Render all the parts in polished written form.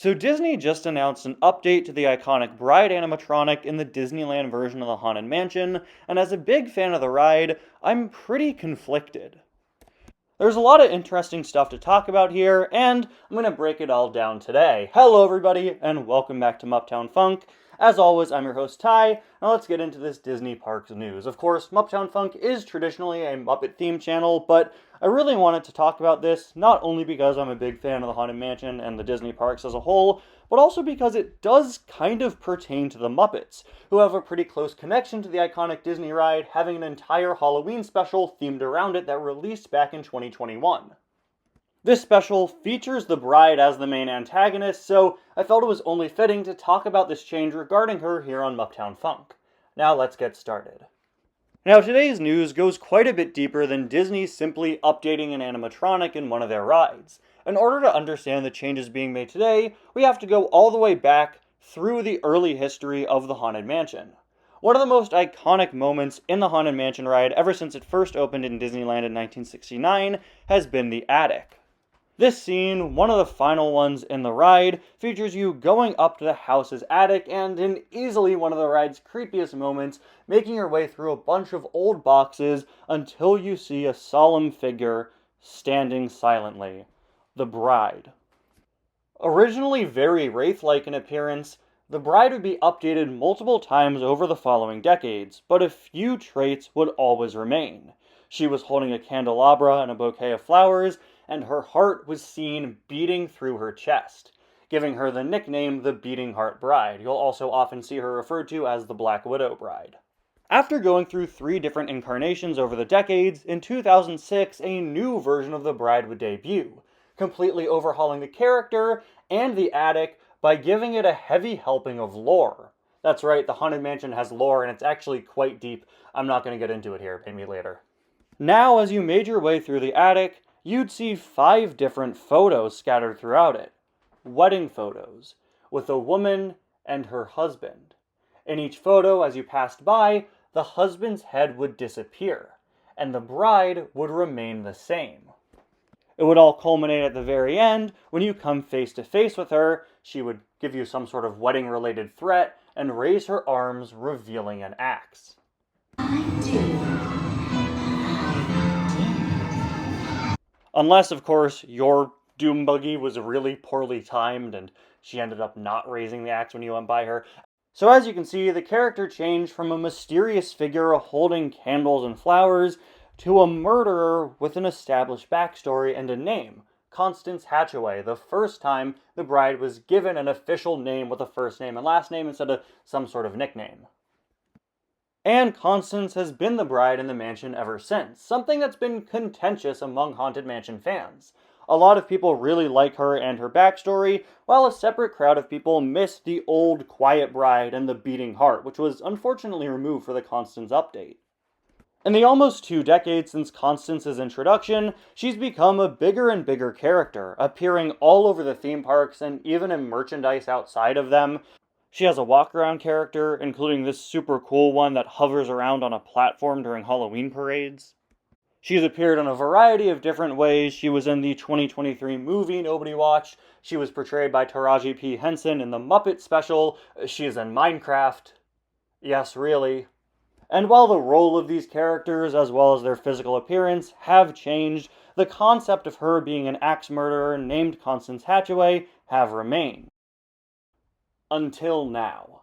So Disney just announced an update to the iconic Bride animatronic in the Disneyland version of the Haunted Mansion, and as a big fan of the ride, I'm pretty conflicted. There's a lot of interesting stuff to talk about here, and I'm going to break it all down today. Hello everybody, and welcome back to Muptown Funk. As always, I'm your host Ty. Now let's get into this Disney Parks news. Of course, Muptown Funk is traditionally a Muppet-themed channel, but I really wanted to talk about this, not only because I'm a big fan of the Haunted Mansion and the Disney Parks as a whole, but also because it does kind of pertain to the Muppets, who have a pretty close connection to the iconic Disney ride, having an entire Halloween special themed around it that released back in 2021. This special features the Bride as the main antagonist, so I felt it was only fitting to talk about this change regarding her here on Muptown Funk. Now let's get started. Now today's news goes quite a bit deeper than Disney simply updating an animatronic in one of their rides. In order to understand the changes being made today, we have to go all the way back through the early history of the Haunted Mansion. One of the most iconic moments in the Haunted Mansion ride ever since it first opened in Disneyland in 1969 has been the attic. This scene, one of the final ones in the ride, features you going up to the house's attic and, in easily one of the ride's creepiest moments, making your way through a bunch of old boxes until you see a solemn figure standing silently. The Bride. Originally very wraith-like in appearance, the Bride would be updated multiple times over the following decades, but a few traits would always remain. She was holding a candelabra and a bouquet of flowers, and her heart was seen beating through her chest, giving her the nickname the Beating Heart Bride. You'll also often see her referred to as the Black Widow Bride. After going through 3 different incarnations over the decades, in 2006 a new version of the Bride would debut, completely overhauling the character and the attic by giving it a heavy helping of lore. That's right, the Haunted Mansion has lore, and it's actually quite deep. I'm not going to get into it here, maybe later. Now, as you made your way through the attic, you'd see 5 different photos scattered throughout it. Wedding photos, with a woman and her husband. In each photo, as you passed by, the husband's head would disappear, and the bride would remain the same. It would all culminate at the very end, when you come face to face with her. She would give you some sort of wedding-related threat, and raise her arms, revealing an axe. Unless, of course, your doom buggy was really poorly timed and she ended up not raising the axe when you went by her. So as you can see, the character changed from a mysterious figure holding candles and flowers to a murderer with an established backstory and a name, Constance Hatchaway, the first time the Bride was given an official name with a first name and last name instead of some sort of nickname. And Constance has been the Bride in the mansion ever since, something that's been contentious among Haunted Mansion fans. A lot of people really like her and her backstory, while a separate crowd of people miss the old quiet Bride and the beating heart, which was unfortunately removed for the Constance update. In the almost 2 decades since Constance's introduction, she's become a bigger and bigger character, appearing all over the theme parks and even in merchandise outside of them. She has a walk-around character, including this super cool one that hovers around on a platform during Halloween parades. She's appeared in a variety of different ways. She was in the 2023 movie nobody watched. She was portrayed by Taraji P. Henson in the Muppet special. She is in Minecraft. Yes, really. And while the role of these characters, as well as their physical appearance, have changed, the concept of her being an axe murderer named Constance Hatchaway have remained. Until now.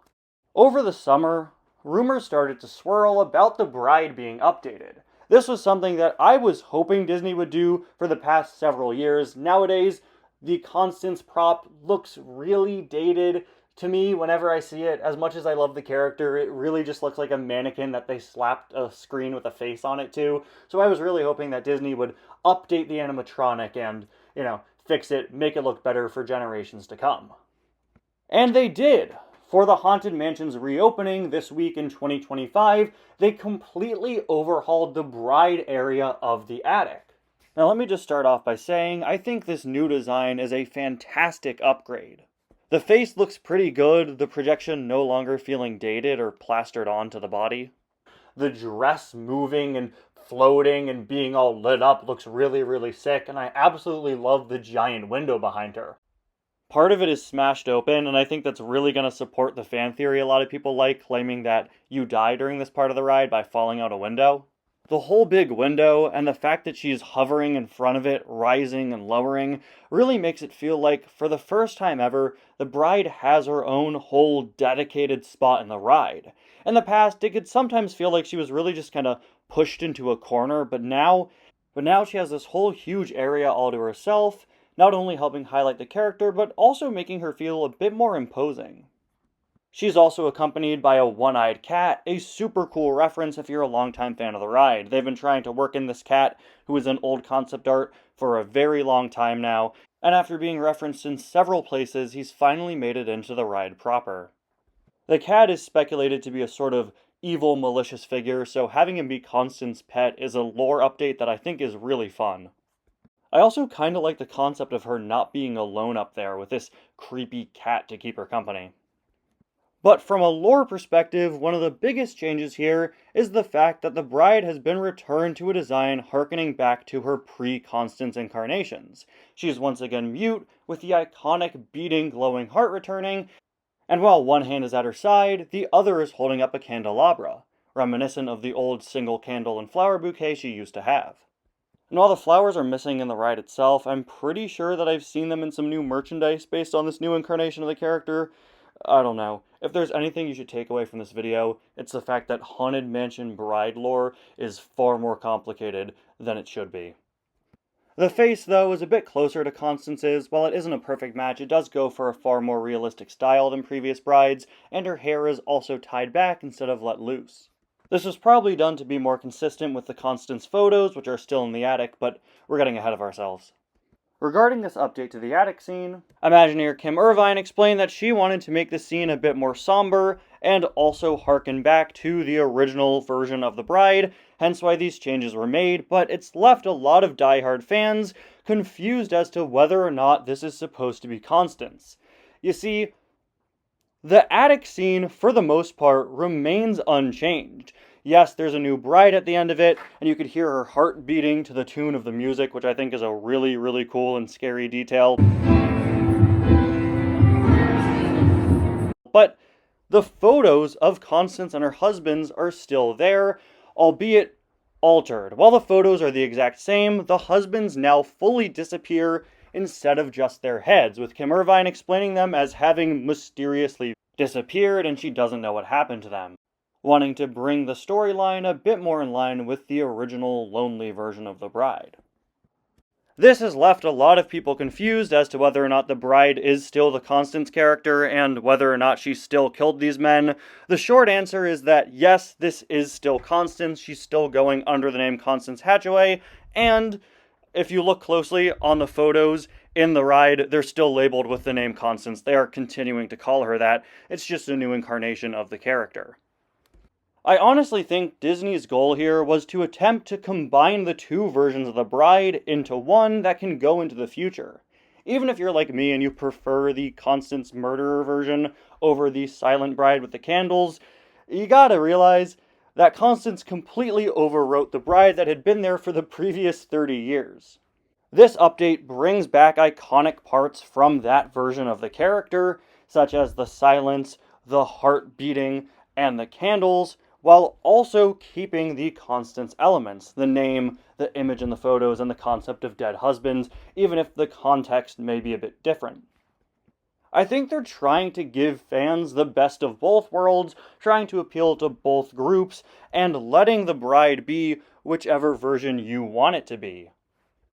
Over the summer, rumors started to swirl about the Bride being updated. This was something that I was hoping Disney would do for the past several years. Nowadays, the Constance prop looks really dated to me whenever I see it. As much as I love the character, it really just looks like a mannequin that they slapped a screen with a face on it to. So I was really hoping that Disney would update the animatronic and, fix it, make it look better for generations to come. And they did. For the Haunted Mansion's reopening this week in 2025, they completely overhauled the Bride area of the attic. Now let me just start off by saying, I think this new design is a fantastic upgrade. The face looks pretty good, the projection no longer feeling dated or plastered onto the body. The dress moving and floating and being all lit up looks really, really sick, and I absolutely love the giant window behind her. Part of it is smashed open, and I think that's really going to support the fan theory a lot of people like, claiming that you die during this part of the ride by falling out a window. The whole big window, and the fact that she's hovering in front of it, rising and lowering, really makes it feel like, for the first time ever, the bride has her own whole dedicated spot in the ride. In the past, it could sometimes feel like she was really just kind of pushed into a corner, but now she has this whole huge area all to herself, not only helping highlight the character, but also making her feel a bit more imposing. She's also accompanied by a one-eyed cat, a super cool reference if you're a longtime fan of the ride. They've been trying to work in this cat, who is an old concept art, for a very long time now, and after being referenced in several places, he's finally made it into the ride proper. The cat is speculated to be a sort of evil, malicious figure, so having him be Constance's pet is a lore update that I think is really fun. I also kinda like the concept of her not being alone up there with this creepy cat to keep her company. But from a lore perspective, one of the biggest changes here is the fact that the bride has been returned to a design harkening back to her pre-Constance incarnations. She is once again mute, with the iconic beating glowing heart returning, and while one hand is at her side, the other is holding up a candelabra, reminiscent of the old single candle and flower bouquet she used to have. And while the flowers are missing in the ride itself, I'm pretty sure that I've seen them in some new merchandise based on this new incarnation of the character. I don't know. If there's anything you should take away from this video, it's the fact that Haunted Mansion bride lore is far more complicated than it should be. The face, though, is a bit closer to Constance's. While it isn't a perfect match, it does go for a far more realistic style than previous brides, and her hair is also tied back instead of let loose. This was probably done to be more consistent with the Constance photos, which are still in the attic, but we're getting ahead of ourselves. Regarding this update to the attic scene, Imagineer Kim Irvine explained that she wanted to make the scene a bit more somber and also harken back to the original version of the bride, hence why these changes were made, but it's left a lot of die-hard fans confused as to whether or not this is supposed to be Constance. You see, the attic scene, for the most part, remains unchanged. Yes, there's a new bride at the end of it, and you could hear her heart beating to the tune of the music, which I think is a really, really cool and scary detail. But the photos of Constance and her husbands are still there, albeit altered. While the photos are the exact same, the husbands now fully disappear instead of just their heads, with Kim Irvine explaining them as having mysteriously disappeared and she doesn't know what happened to them, wanting to bring the storyline a bit more in line with the original lonely version of the bride. This has left a lot of people confused as to whether or not the bride is still the Constance character and whether or not she still killed these men. The short answer is that yes, this is still Constance. She's still going under the name Constance Hatchaway, and if you look closely on the photos in the ride, they're still labeled with the name Constance. They are continuing to call her that. It's just a new incarnation of the character. I honestly think Disney's goal here was to attempt to combine the two versions of the bride into one that can go into the future. Even if you're like me and you prefer the Constance murderer version over the silent bride with the candles, you gotta realize that Constance completely overwrote the bride that had been there for the previous 30 years. This update brings back iconic parts from that version of the character, such as the silence, the heart beating, and the candles, while also keeping the Constance elements, the name, the image in the photos, and the concept of dead husbands, even if the context may be a bit different. I think they're trying to give fans the best of both worlds, trying to appeal to both groups, and letting the bride be whichever version you want it to be.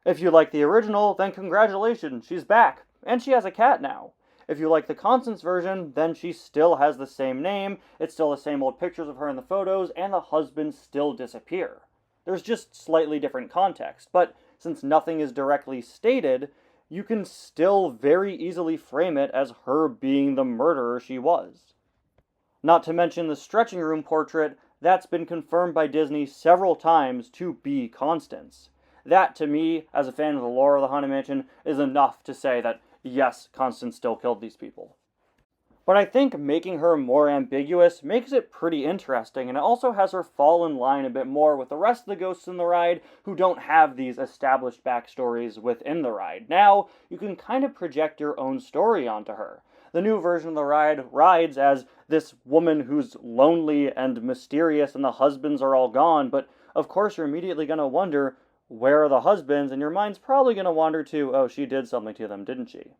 If you like the original, then congratulations, she's back, and she has a cat now. If you like the Constance version, then she still has the same name, it's still the same old pictures of her in the photos, and the husbands still disappear. There's just slightly different context, but since nothing is directly stated, you can still very easily frame it as her being the murderer she was. Not to mention the stretching room portrait, that's been confirmed by Disney several times to be Constance. That, to me, as a fan of the lore of the Haunted Mansion, is enough to say that yes, Constance still killed these people. But I think making her more ambiguous makes it pretty interesting, and it also has her fall in line a bit more with the rest of the ghosts in the ride who don't have these established backstories within the ride. Now, you can kind of project your own story onto her. The new version of the ride rides as this woman who's lonely and mysterious, and the husbands are all gone, but of course you're immediately going to wonder, where are the husbands? And your mind's probably going to wander to, oh, she did something to them, didn't she?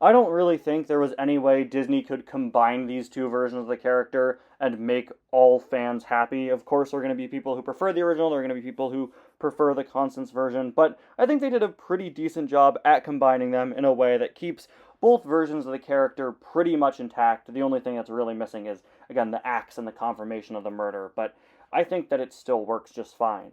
I don't really think there was any way Disney could combine these two versions of the character and make all fans happy. Of course, there are going to be people who prefer the original, there are going to be people who prefer the Constance version, but I think they did a pretty decent job at combining them in a way that keeps both versions of the character pretty much intact. The only thing that's really missing is, again, the axe and the confirmation of the murder, but I think that it still works just fine.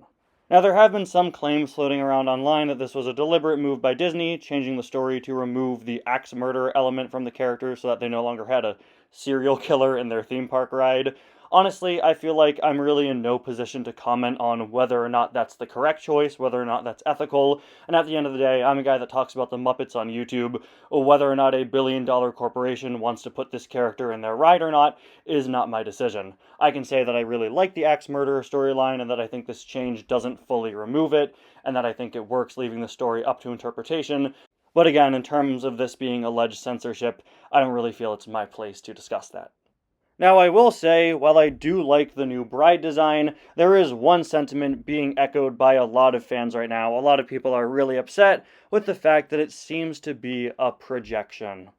Now, there have been some claims floating around online that this was a deliberate move by Disney, changing the story to remove the axe murder element from the character so that they no longer had a serial killer in their theme park ride. Honestly, I feel like I'm really in no position to comment on whether or not that's the correct choice, whether or not that's ethical, and at the end of the day, I'm a guy that talks about the Muppets on YouTube. Whether or not a billion-dollar corporation wants to put this character in their ride or not is not my decision. I can say that I really like the axe murderer storyline, and that I think this change doesn't fully remove it, and that I think it works leaving the story up to interpretation. But again, in terms of this being alleged censorship, I don't really feel it's my place to discuss that. Now, I will say, while I do like the new bride design, there is one sentiment being echoed by a lot of fans right now. A lot of people are really upset with the fact that it seems to be a projection.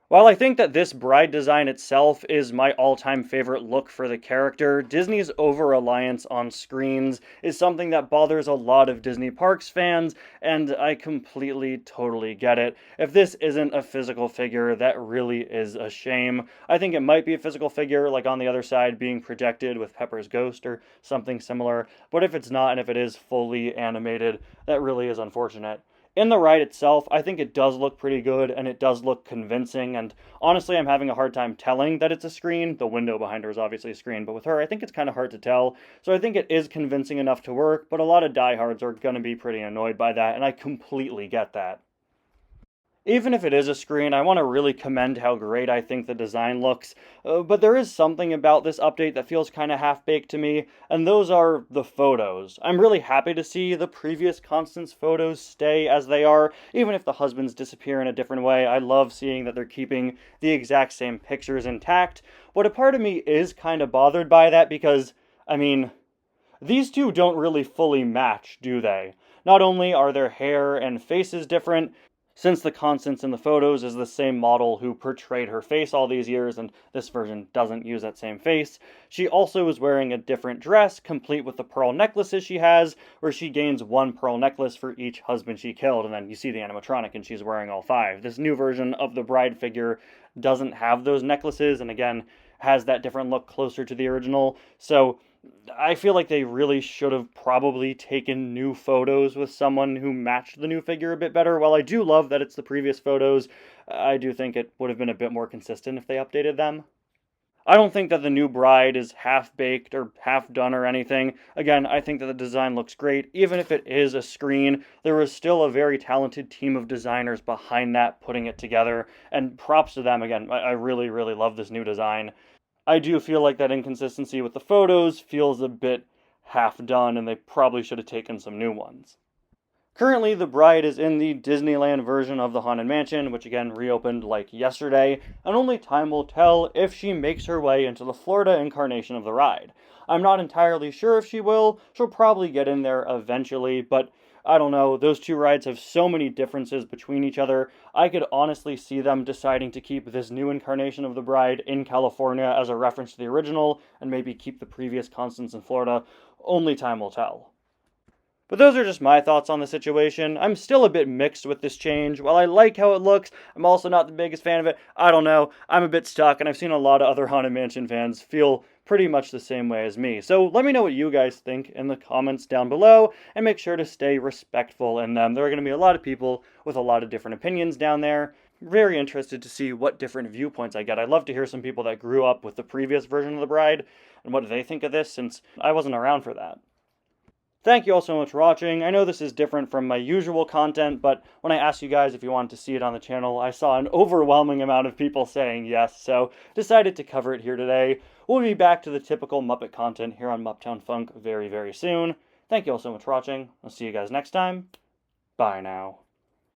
While I think that this bride design itself is my all-time favorite look for the character, Disney's over-reliance on screens is something that bothers a lot of Disney Parks fans, and I completely, totally get it. If this isn't a physical figure, that really is a shame. I think it might be a physical figure, like on the other side being projected with Pepper's ghost or something similar, but if it's not, and if it is fully animated, that really is unfortunate. In the ride itself, I think it does look pretty good, and it does look convincing, and honestly, I'm having a hard time telling that it's a screen. The window behind her is obviously a screen, but with her, I think it's kind of hard to tell, so I think it is convincing enough to work, but a lot of diehards are going to be pretty annoyed by that, and I completely get that. Even if it is a screen, I want to really commend how great I think the design looks, but there is something about this update that feels kind of half-baked to me, and those are the photos. I'm really happy to see the previous Constance photos stay as they are, even if the husbands disappear in a different way. I love seeing that they're keeping the exact same pictures intact, but a part of me is kind of bothered by that because, I mean, these two don't really fully match, do they? Not only are their hair and faces different, since the Constance in the photos is the same model who portrayed her face all these years, and this version doesn't use that same face, she also is wearing a different dress, complete with the pearl necklaces she has, where she gains one pearl necklace for each husband she killed, and then you see the animatronic and she's wearing all five. This new version of the bride figure doesn't have those necklaces, and again, has that different look closer to the original, so I feel like they really should have probably taken new photos with someone who matched the new figure a bit better. While I do love that it's the previous photos, I do think it would have been a bit more consistent if they updated them. I don't think that the new bride is half-baked or half-done or anything. Again, I think that the design looks great. Even if it is a screen, there was still a very talented team of designers behind that putting it together, and props to them. Again, I really, really love this new design. I do feel like that inconsistency with the photos feels a bit half-done, and they probably should have taken some new ones. Currently, the bride is in the Disneyland version of the Haunted Mansion, which again reopened like yesterday, and only time will tell if she makes her way into the Florida incarnation of the ride. I'm not entirely sure if she will. She'll probably get in there eventually, but I don't know, those two rides have so many differences between each other. I could honestly see them deciding to keep this new incarnation of the bride in California as a reference to the original, and maybe keep the previous Constance in Florida. Only time will tell. But those are just my thoughts on the situation. I'm still a bit mixed with this change. While I like how it looks, I'm also not the biggest fan of it. I don't know, I'm a bit stuck, and I've seen a lot of other Haunted Mansion fans feel pretty much the same way as me. So let me know what you guys think in the comments down below, and make sure to stay respectful in them. There are going to be a lot of people with a lot of different opinions down there. Very interested to see what different viewpoints I get. I'd love to hear some people that grew up with the previous version of the bride, and what do they think of this, since I wasn't around for that. Thank you all so much for watching. I know this is different from my usual content, but when I asked you guys if you wanted to see it on the channel, I saw an overwhelming amount of people saying yes, so decided to cover it here today. We'll be back to the typical Muppet content here on Muptown Funk very, very soon. Thank you all so much for watching. I'll see you guys next time. Bye now.